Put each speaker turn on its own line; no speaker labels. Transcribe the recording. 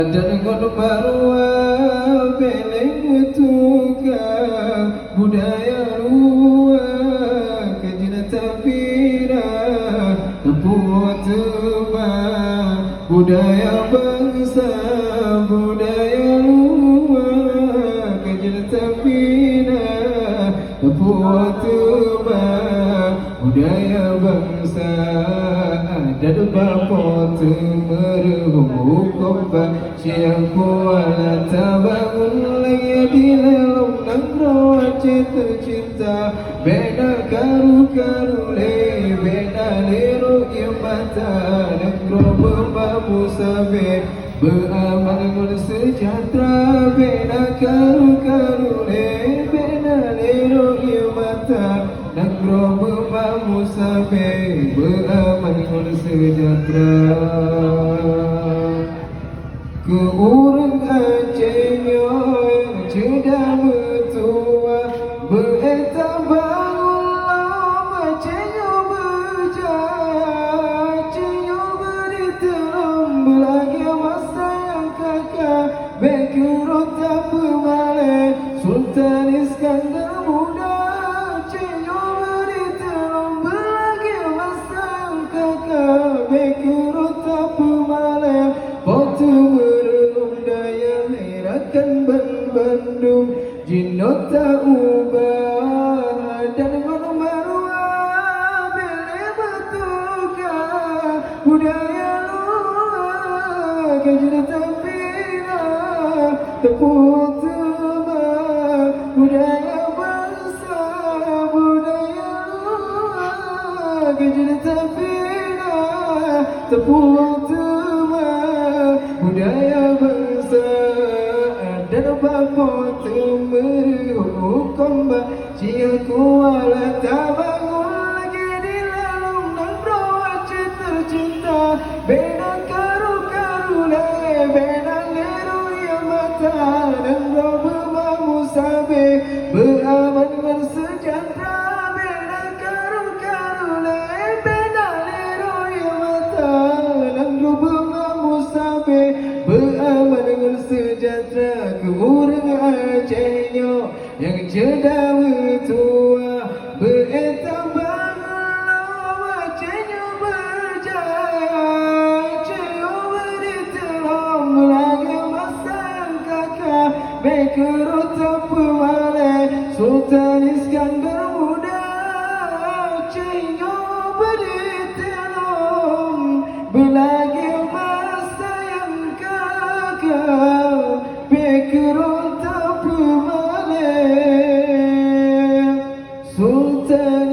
Dan kono barua beleng tuka budaya luar kejina tapira tempuh teba budaya bangsa budaya luar kejina tapira tempuh teba budaya bangsa dan bapa temerhukum siang kuala tabangun lagi di dalam nangro cinta bena karu le bena lero mata nangro berbabu sabe beramal sejahtera bena karu le bena lero mata nangro berbabu sabe beramal sejahtera ke orang Aceh yang sudah bertua bereta bangun Acehnya berjaya Acehnya beriteram belagi masa yang kakak Bekirut tak pemalai Sultan Iskandar muda Acehnya beriteram belagi masa yang kakak Bekirut tak pemalai Waktu merenung daya merahkan Bandung Jinot tak ubah dan gunung maruah Beli bertuka budaya luar Kejadian tempina tepuk tebak budaya bangsa budaya luar Kejadian tempina tepuk tebak budaya bangsa dan bapa temerhukum cia kuala tabangun lagi di dalam nangro Aceh tercinta bena karu le bena leru yang mata nangro berbamu sabe beraman bersejahtera bena karu le bena leru yang mata nangro berbamu sabe beramal dengan sejahtera ke orang Acehnya yang cedawa tua beretam bangun Acehnya berjaya Acehnya beriteram lagi masa yang kakak Bekirut tak pemalai Sultan Iskandar muda Acehnya beriteram belagi masa yang kakak Bekirut tak pemalai Sultan